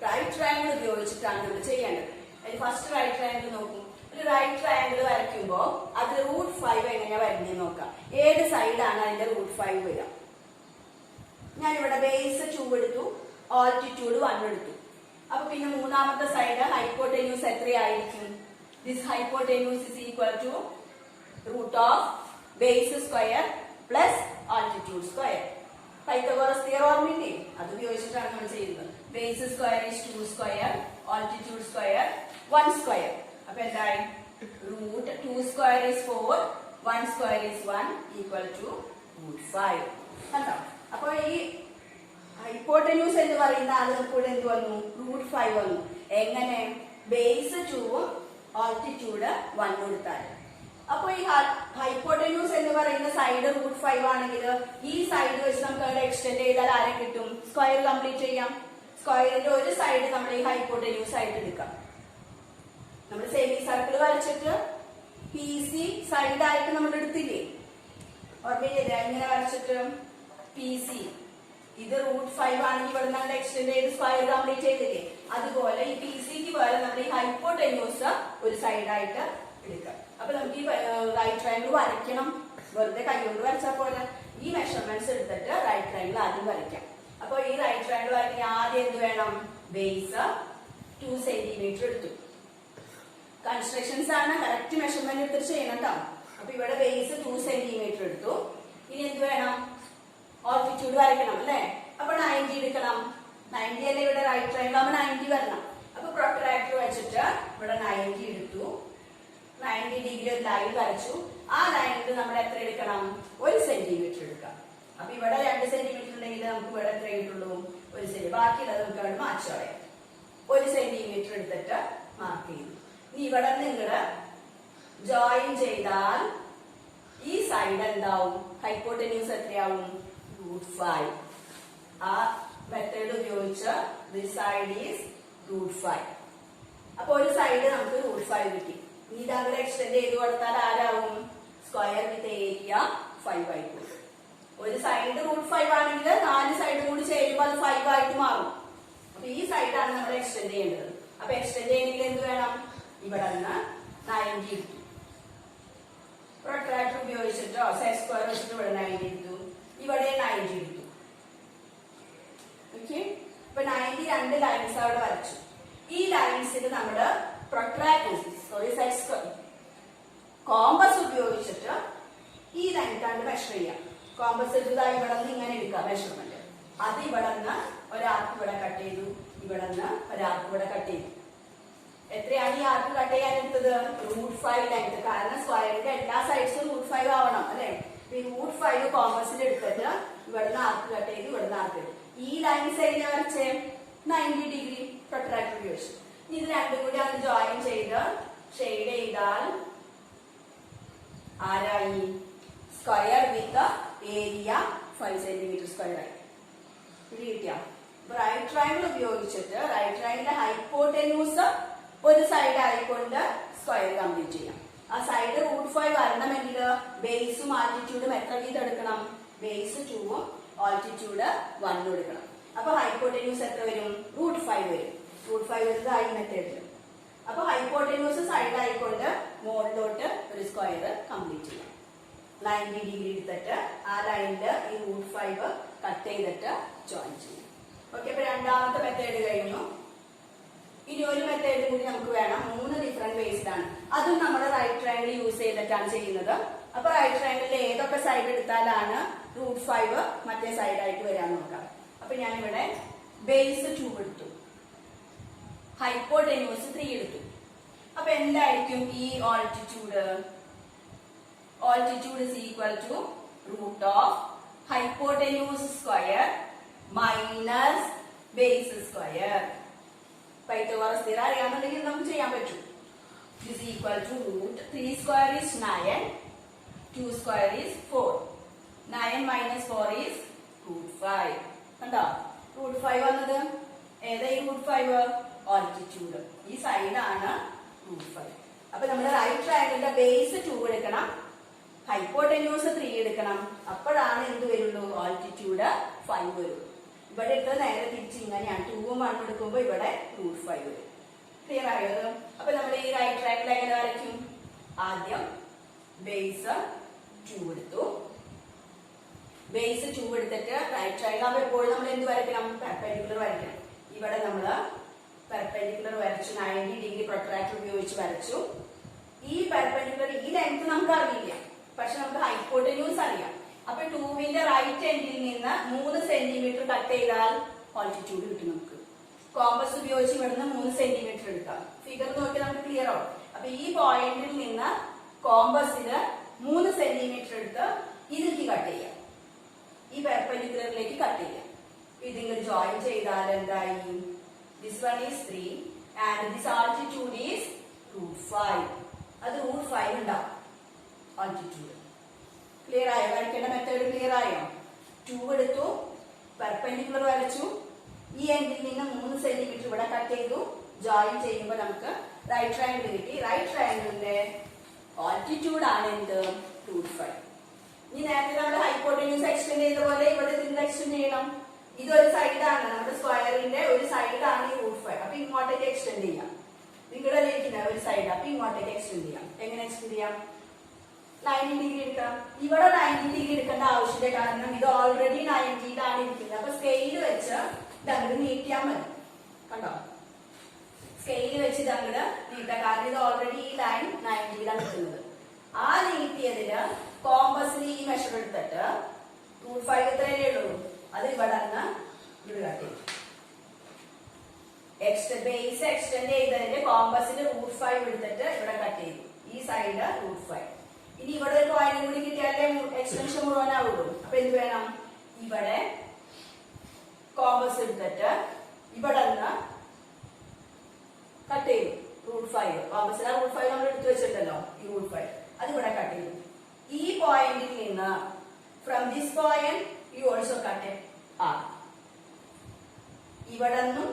റൈറ്റ് ട്രയാങ്കിൾ ഉപയോഗിച്ചിട്ടാണ് നമ്മൾ ചെയ്യേണ്ടത്. അതിൽ ഫസ്റ്റ് റൈറ്റ് ട്രയാങ്കിൾ നോക്കും. ഒരു റൈറ്റ് ട്രയാങ്കിൾ വരയ്ക്കുമ്പോൾ അത് √5 എങ്ങനെയാ വരുന്നത് നോക്കാം. ഏത് സൈഡാണ് അതിന്റെ √5 വരിക? ഞാനിവിടെ ബേസ് 2 എടുത്തു, ആൾട്ടിറ്റ്യൂഡ് 1 എടുത്തു. അപ്പൊ പിന്നെ മൂന്നാമത്തെ സൈഡ് ഹൈപ്പോടെന്യൂസ് എത്രയായിരിക്കും? This hypotenuse is equal to √ base square plus altitude square. Pythagoras theorem ഓർമ്മയില്ലേ? അത് ഉപയോഗിച്ചിട്ടാണ് നമ്മൾ ചെയ്യുന്നത്. Base square is 2 square, altitude square 1 square. അപ്പൊ എന്തായി? √2 square is 4, 1 square is 1 equal to √5. കണ്ടോ? അപ്പൊ ഈ ഹൈപ്പോട്ടന്യൂസ് എന്ന് പറയുന്ന ആൾ കൂടെ എന്ത് വന്നു? √5 വന്നു. എങ്ങനെ? ബേസ് 2 ആൾട്ടിറ്റ്യൂഡ് 1 കൊടുത്താൽ. അപ്പൊ ഈ ഹൈപ്പോട്ടന്യൂസ് എന്ന് പറയുന്ന സൈഡ് √5 ആണെങ്കിൽ ഈ സൈഡ് വെച്ച് നമുക്ക് അവിടെ എക്സ്റ്റെൻഡ് ചെയ്താൽ ആരെ കിട്ടും? സ്ക്വയർ കംപ്ലീറ്റ് ചെയ്യാം. സ്ക്വയറിന്റെ ഒരു സൈഡ് നമ്മൾ ഈ ഹൈപ്പോട്ടന്യൂസ് ആയിട്ട് എടുക്കാം. നമ്മൾ സെമി സർക്കിൾ വരച്ചിട്ട് പി സി സൈഡ് ആയിട്ട് നമ്മൾ എടുത്തില്ലേ? ഓർമ്മയില്ലേ? ഇങ്ങനെ വരച്ചിട്ട് പി സി ഇത് √5 ആണെങ്കിൽ ഇവിടെ നമ്മൾ എക്സ്റ്റെൻഡ് ചെയ്ത് സ്ക്വയർ കംപ്ലീറ്റ് ചെയ്തില്ലേ? അതുപോലെ ഈ പി സിക്ക് പോലെ നമ്മൾ ഈ ഹൈപ്പോട്ടന്യൂസ് ഒരു സൈഡായിട്ട് എടുക്കാം. അപ്പൊ നമുക്ക് ഈ റൈറ്റ് ട്രയാങ്കിൾ വരയ്ക്കണം. വെറുതെ കൈകൊണ്ട് വരച്ചാൽ പോലെ ഈ മെഷർമെന്റ്സ് എടുത്തിട്ട് റൈറ്റ് ട്രയാങ്കിൾ ആദ്യം വരയ്ക്കാം. അപ്പൊ ഈ റൈറ്റ് ട്രയാങ്കിൾ വരയ്ക്കാൻ ആദ്യം എന്ത് വേണം? ബേസ് 2 സെന്റിമീറ്റർ എടുത്തു. കൺസ്ട്രക്ഷൻസ് ആണ്, കറക്റ്റ് മെഷർമെന്റ് എടുത്തിട്ട് ചെയ്യണം കേട്ടോ. അപ്പൊ ഇവിടെ ബേസ് 2 സെന്റിമീറ്റർ എടുത്തു. ഇനി എന്ത് വേണം? ആൾട്ടിറ്റ്യൂഡ് വരയ്ക്കണം അല്ലെ? അപ്പൊ 90 എടുക്കണം. 90 അല്ലേ ഇവിടെ റൈറ്റ് ട്രയാങ്കിൾ ആകുമ്പോൾ 90 വരണം. അപ്പൊ പ്രൊട്രാക്ടർ വെച്ചിട്ട് ഇവിടെ 90 എടുത്തു. 90 ഡിഗ്രി ഒരു ലൈൻ വരച്ചു. ആ ലൈനിൽ നമ്മൾ എത്ര എടുക്കണം? 1 സെന്റിമീറ്റർ എടുക്കാം. അപ്പൊ ഇവിടെ 2 സെന്റിമീറ്റർ ഉണ്ടെങ്കിൽ നമുക്ക് ഇവിടെ എത്ര കിട്ടുള്ളൂ? 1 സെന്റിമീറ്റർ. ബാക്കിയുള്ളത് നമുക്ക് അവിടെ മാറ്റി കളയാം. 1 സെന്റിമീറ്റർ എടുത്തിട്ട് മാർക്ക് ചെയ്തു. ഇനി ഇവിടെ നിങ്ങള് ജോയിൻ ചെയ്താൽ ഈ സൈഡ് എന്താവും? ഹൈപ്പോട്ടന്യൂസ് എത്രയാവും? √5. ആ മെത്തേഡ് ഉപയോഗിച്ച് ദിസ് സൈഡ് ഈസ് √5. അപ്പൊ ഒരു സൈഡ് നമുക്ക് √5 കിട്ടി. ഇനി ഇത് അങ്ങനെ എക്സ്റ്റെൻഡ് ചെയ്ത് കൊടുത്താൽ ആരാവും? സ്ക്വയർ വിത്ത് ഏരിയ 5 ആയിട്ട്. ഒരു സൈഡ് √5 ആണെങ്കിൽ 4 സൈഡ് കൂടി ചേരുമ്പോൾ അത് 5 ആയിട്ട് മാറും. അപ്പൊ ഈ സൈഡാണ് നമ്മൾ എക്സ്റ്റെൻഡ് ചെയ്യേണ്ടത്. അപ്പൊ എക്സ്റ്റെൻഡ് ചെയ്യണമെങ്കിൽ എന്ത് വേണം? ഇവിടെ നിന്ന് 90 എടുത്തു. പ്രൊട്രാക്ടർ ഉപയോഗിച്ചിട്ടോ സെറ്റ് സ്ക്വയർ വെച്ചിട്ട് ഇവിടെ 90 എടുത്തു, ഇവിടെ 90 എടുത്തു. ഓക്കെ, ഇപ്പൊ 90 രണ്ട് ലൈൻസ് അവിടെ വരച്ചു. ഈ ലൈൻസിൽ നമ്മള് കോമ്പസ് ഉപയോഗിച്ചിട്ട് ഈ ലെങ്ത് ആണ് മെഷർ ചെയ്യാം. കോമ്പസ് എടുത്തതായി ഇവിടെ നിന്ന് ഇങ്ങനെ എടുക്കാം മെഷർമെന്റ്. അത് ഇവിടെ നിന്ന് ഒരാൾക്ക് ഇവിടെ കട്ട് ചെയ്തു, ഇവിടെ നിന്ന് ഒരാൾക്ക് ഇവിടെ കട്ട് ചെയ്തു. എത്രയാണ് ഈ ആർക്ക് കട്ട് ചെയ്യാൻ എടുത്തത്? √5 ലെങ്ത്. കാരണം സ്ക്വയറിന്റെ എല്ലാ സൈഡ്സും √5 ആവണം അല്ലെ? ഈ √5 കോമ്പസിൽ എടുത്തിട്ട് ഇവിടുന്ന് ആർക്ക് കട്ട് ചെയ്തു, ഇവിടുന്ന് ആർക്ക് എടുത്തു. ഈ ലൈൻസ് എങ്ങനെ വരച്ചേ? 90 ഡിഗ്രി പ്രൊട്രാക്ടർ ഉപയോഗിച്ചു. ഇത് രണ്ടും കൂടി അത് ജോയിൻ ചെയ്ത് ഷെയ്ഡ് ചെയ്താൽ ആരായി? Square with area 5 centimetre square ആയി. പിടികിട്ടിയ റൈറ്റ് ട്രയാങ്കിൾ ഉപയോഗിച്ചിട്ട് റൈറ്റ് ട്രയാങ്കിളിന്റെ ഹൈപ്പോട്ടന്യൂസ് ഒരു സൈഡ് ആയിക്കൊണ്ട് സ്ക്വയർ കംപ്ലീറ്റ് ചെയ്യാം. ആ സൈഡ് √5 വരണമെങ്കിൽ ബേസും ആൾട്ടിറ്റ്യൂഡും എത്ര വീതം എടുക്കണം? ബേസ് 2ഉം ആൾട്ടിറ്റ്യൂഡ് 1ഉം എടുക്കണം. അപ്പൊ ഹൈപ്പോട്ടന്യൂസ് എത്ര വരും? √5 വരും. √5 വരുന്നത് ഈ മെത്തേഡിൽ. അപ്പൊ ഹൈപ്പോട്ടന്യൂസ് സൈഡ് ആയിക്കൊണ്ട് മുകളിലോട്ട് ഒരു സ്ക്വയർ കംപ്ലീറ്റ് ചെയ്യാം. 90 ഡിഗ്രി എടുത്തിട്ട് ആ ലൈനില് ഈ √5 കട്ട് ചെയ്തിട്ട് ജോയിൻ ചെയ്യും. ഓക്കെ, അപ്പൊ രണ്ടാമത്തെ മെത്തേഡ് കഴിഞ്ഞു. ഇനി ഒരു മെത്തേഡ് കൂടി നമുക്ക് വേണം. 3 ഡിഫറെന്റ് വേസിലാണ്. അതും നമ്മൾ റൈറ്റ് ട്രയാങ്കിൾ യൂസ് ചെയ്തിട്ടാണ് ചെയ്യുന്നത്. അപ്പൊ റൈറ്റ് ട്രയാങ്കിളിൽ ഏതൊക്കെ സൈഡ് എടുത്താലാണ് √5 മറ്റേ സൈഡായിട്ട് വരാൻ നോക്കാം. അപ്പൊ ഞാനിവിടെ ബേസ് 2 എടുത്തു, ഹൈപ്പോട്ടന്യൂസ് 3 എടുത്തു. അപ്പൊ എന്തായിരിക്കും ഈ altitude? Altitude is equal to root of hypotenuse square minus base square. Pythagoras theorem അറിയാമെന്നുണ്ടെങ്കിൽ നമുക്ക് ചെയ്യാൻ പറ്റും. Is equal to root 3 square is 9, 2 square is 4. 9 minus 4 is √5. കണ്ടോ? √5 വന്നത് ഏതാ? ഈ √5 ആൾട്ടിറ്റ്യൂഡ്. ഈ സൈഡാണ് √5. അപ്പൊ നമ്മുടെ റൈറ്റ് ട്രയാങ്കിളിന്റെ ബേസ് 2 എടുക്കണം, ഹൈപ്പോട്ടന്യൂസ് 3 എടുക്കണം. അപ്പോഴാണ് എന്ത് വരുള്ളൂ? ആൾട്ടിറ്റ്യൂഡ് 5 വരും. ഇവിടെ എടുത്തത് നേരെ തിരിച്ച് ഇങ്ങനെയാണ്. 2ഉം 1ഉം എടുക്കുമ്പോൾ ഇവിടെ √5 വരും. ക്ലിയർ ആയോ? അപ്പൊ നമ്മൾ ഈ റൈറ്റ് ട്രയാങ്കിൾ എങ്ങനെ വരയ്ക്കും? ആദ്യം ബേസ് 2 എടുത്തു. ബേസ് 2 എടുത്തിട്ട് റൈറ്റ് ട്രയാങ്കിൾ ആകുമ്പോൾ എപ്പോഴും നമ്മൾ എന്ത് വരയ്ക്കണം? പെർപെൻഡിക്കുലർ വരയ്ക്കണം. ഇവിടെ നമ്മള് പെർപെൻഡിക്കുലർ വരച്ചു, 90 ഡിഗ്രി പ്രൊട്രാക്ടർ ഉപയോഗിച്ച് വരച്ചു. ഈ പെർപെൻഡിക്കുലർ ഈ ലെങ്ത് നമുക്ക് അറിയില്ല, പക്ഷെ നമുക്ക് ഹൈപ്പോട്ടന്യൂസ് അറിയാം. അപ്പൊ 2വിന്റെ റൈറ്റ് എൻഡിൽ നിന്ന് 3 സെന്റിമീറ്റർ കട്ട് ചെയ്താൽ ആൾട്ടിറ്റ്യൂഡ് കിട്ടും. നമുക്ക് കോമ്പസ് ഉപയോഗിച്ച് ഇവിടുന്ന് 3 സെന്റിമീറ്റർ എടുക്കാം. ഫിഗർ നോക്കി നമുക്ക് ക്ലിയർ ആവും. അപ്പൊ ഈ പോയിന്റിൽ നിന്ന് കോമ്പസില് 3 സെന്റിമീറ്റർ എടുത്ത് ഇതിലേക്ക് കട്ട് ചെയ്യാം, ഈ പെർപെൻഡിക്കുലറിലേക്ക് കട്ട് ചെയ്യാം. ഇതിങ്ങനെ ജോയിൻ ചെയ്താൽ എന്തായി? This one is 3 and this altitude is √5. അത് √5 ഉണ്ടാവും ആൾട്ടിറ്റ്യൂഡ്. ക്ലിയർ ആയോ? വരയ്ക്കേണ്ട മെത്തേഡ് ക്ലിയർ ആയോ? 2 എടുത്തു, പെർപെൻഡിക്കുലർ വരച്ചു, ഈ എൻഡിൽ നിന്ന് 3 സെന്റിമീറ്റർ ഇവിടെ കട്ട് ചെയ്തു. ജോയിൻ ചെയ്യുമ്പോൾ നമുക്ക് റൈറ്റ് ട്രയാങ്കിൾ കിട്ടി. റൈറ്റ് ട്രയാങ്കിളിന്റെ ആൾട്ടിറ്റ്യൂഡ് ആണ് എന്ത്? √5. ഇനി നേരത്തെ നമ്മുടെ ഹൈപ്പോട്ടന്യൂസ് എക്സ്റ്റെൻഡ് ചെയ്ത പോലെ ഇവിടെ ഇതിന്റെ എക്സ്റ്റെൻഡ് ചെയ്യണം. ഇതൊരു സൈഡാണ്, നമ്മുടെ സ്ക്വയറിന്റെ ഒരു സൈഡാണ് ഈ √5. അപ്പൊ ഇങ്ങോട്ടേക്ക് എക്സ്റ്റെൻഡ് ചെയ്യാം. നിങ്ങളുടെ ഇരിക്കുന്ന ഒരു സൈഡ്, അപ്പൊ ഇങ്ങോട്ടേക്ക് എക്സ്റ്റെൻഡ് ചെയ്യാം. എങ്ങനെ എക്സ്റ്റെൻഡ് ചെയ്യാം? 90 ഡിഗ്രി എടുക്കാം. ഇവിടെ 90 ഡിഗ്രി എടുക്കേണ്ട ആവശ്യമില്ല, കാരണം ഇത് ഓൾറെഡി 90യിലാണ് ഇരിക്കുന്നത്. അപ്പൊ സ്കെയിൽ വെച്ച് ഇതങ്ങോട്ട് നീട്ടിയാൽ മതി. കണ്ടോ? സ്കെയിൽ വെച്ച് ഇതങ്ങോട്ട് നീട്ടാം, കാരണം ഇത് ഓൾറെഡി ഈ ലൈൻ 90യിലാണ് നിൽക്കുന്നത്. ആ നീട്ടിയതില് കോമ്പസിൽ ഈ മെഷർ എടുത്തിട്ട് √5 എത്രയല്ലേ ഉള്ളൂ, അത് ഇവിടെ നിന്ന് ഇവിടെ കട്ട് ചെയ്യും. ബേസ് എക്സ്റ്റെൻഡ് ചെയ്തതിന്റെ കോമ്പസിൽ √5 എടുത്തിട്ട് ഇവിടെ കട്ട് ചെയ്തു. ഈ സൈഡ് √5. ഇനി ഇവിടെ ഒരു പോയിന്റ് കൂടി കിട്ടിയാലേ എക്സ്റ്റൻഷൻ മുഴുവനാവുള്ളൂ. അപ്പൊ എന്ത് വേണം? ഇവിടെ കോമ്പസ് എടുത്തിട്ട് ഇവിടെ നിന്ന് കട്ട് ചെയ്തു √5. കോമ്പസിൽ √5 നമ്മൾ എടുത്തു വെച്ചിട്ടല്ലോ, ഈ √5 അത് ഇവിടെ കട്ട് ചെയ്തു. ഈ പോയിന്റിൽ നിന്ന് from this point you also cut R. ഇവിടെ നിന്നും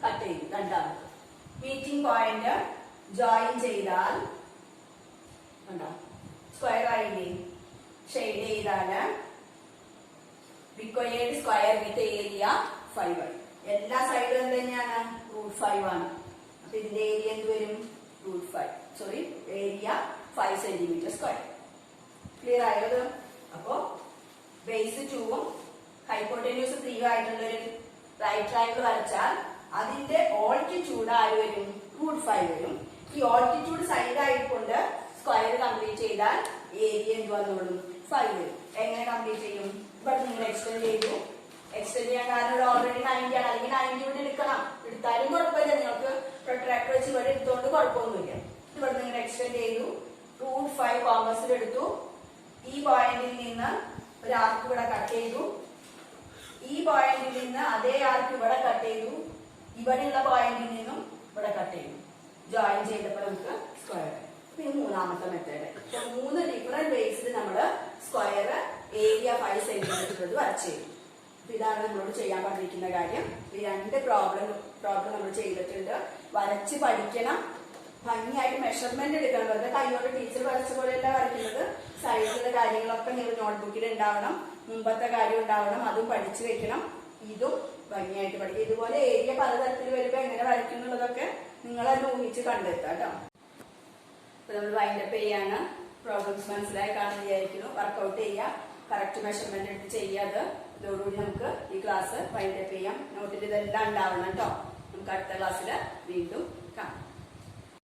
കട്ട് ചെയ്തു. രണ്ടാമത് മീറ്റിംഗ് പോയിന്റ് ജോയിൻ ചെയ്താൽ സ്ക്വയർ ആയില്ലേ? ഷെയ്ഡ് ചെയ്താല് റിക്വയർഡ് സ്ക്വയർ വിത്ത് ഏരിയ 5 ആയി. എല്ലാ സൈഡും എന്ത് തന്നെയാണ്? √5 ആണ്. അപ്പൊ ഇതിന്റെ ഏരിയ എന്ത് വരും? Area 5 centimetre square. ക്ലിയർ ആയത്? അപ്പോ ബേസ് 2ഉം ഹൈപ്പോട്ടന്യൂസ് 3ഉം ആയിട്ടുള്ളൊരു റൈറ്റ് ട്രയാങ്കിൾ വരച്ചാൽ അതിന്റെ ആൾട്ടിറ്റ്യൂഡ് ആര് വരും? √5 വരും. ഈ ആൾട്ടിറ്റ്യൂഡ് സൈഡ് ആയിക്കൊണ്ട് സ്ക്വയർ കംപ്ലീറ്റ് ചെയ്താൽ ഏരിയ എന്ത് വന്നോളും? 5 വരും. എങ്ങനെ കംപ്ലീറ്റ് ചെയ്യും? ഇവിടെ നിങ്ങൾ എക്സ്റ്റെൻഡ് ചെയ്തു. എക്സ്റ്റെൻഡ് ചെയ്യാൻ കാരണം ഇവിടെ ഓൾറെഡി 90 ആണ്, അല്ലെങ്കിൽ 90 ഇവിടെ എടുക്കണം. എടുത്താലും കുഴപ്പമില്ല, നിങ്ങൾക്ക് പ്രൊട്രാക്ടർ വെച്ച് ഇവിടെ എടുത്തോണ്ട് കുഴപ്പമൊന്നുമില്ല. ഇവിടെ നിങ്ങൾ എക്സ്റ്റെൻഡ് ചെയ്തു, √5 കോമ്പസിൽ എടുത്തു. ഈ പോയിന്റിൽ നിന്ന് ഒരു ആർക്ക് ഇവിടെ കട്ട് ചെയ്തു. ഈ പോയിന്റിൽ നിന്ന് അതേ ആർക്ക് ഇവിടെ കട്ട് ചെയ്തു. ഇവിടെയുള്ള പോയിന്റിൽ നിന്നും ഇവിടെ കട്ട് ചെയ്തു. ജോയിൻ ചെയ്തപ്പോൾ നമുക്ക് സ്ക്വയർ. പിന്നെ മൂന്നാമത്തെ മെത്തേഡ്. 3 ഡിഫറെന്റ് വേസിൽ നമ്മള് സ്ക്വയർ ഏരിയ 5 സെന്റിമീറ്റർ വരച്ചു. ഇതാണ് നമ്മളോട് ചെയ്യാൻ പറഞ്ഞിരിക്കുന്ന കാര്യം. ഈ 2 പ്രോബ്ലം നമ്മൾ ചെയ്തിട്ടുണ്ട്. വരച്ച് പഠിക്കണം, ഭംഗിയായിട്ട് മെഷർമെന്റ് എടുക്കണം. വെറുതെ കൈയോട് ടീച്ചർ വരച്ച പോലെയല്ല വരയ്ക്കുന്നത്. സൈഡിലുള്ള കാര്യങ്ങളൊക്കെ നിങ്ങൾ നോട്ട്ബുക്കിൽ ഉണ്ടാവണം, മുമ്പത്തെ കാര്യം ഉണ്ടാവണം, അതും പഠിച്ചു വെക്കണം. ഇതും ഭംഗിയായിട്ട് പഠിക്കുക. ഇതുപോലെ ഏരിയ പലതരത്തിൽ വരുമ്പോ എങ്ങനെ വരയ്ക്കും എന്നുള്ളതൊക്കെ നിങ്ങൾ തന്നെ ഊഹിച്ച് കണ്ടെത്താം കേട്ടോ. അപ്പൊ നമ്മൾ വൈൻഡപ്പ് ചെയ്യാണ്. പ്രോബ്ലംസ് മനസ്സിലായി കാണുന്ന വിചാരിക്കുന്നു. വർക്ക്ഔട്ട് ചെയ്യുക, കറക്റ്റ് മെഷർമെന്റ് എടുത്ത് ചെയ്യാതെ. ഇതോടുകൂടി നമുക്ക് ഈ ക്ലാസ് വൈൻഡപ്പ് ചെയ്യാം. നോട്ടിൽ ഇതെല്ലാം ഉണ്ടാവണം കേട്ടോ. നമുക്ക് അടുത്ത ക്ലാസ്സിൽ വീണ്ടും കാണാം.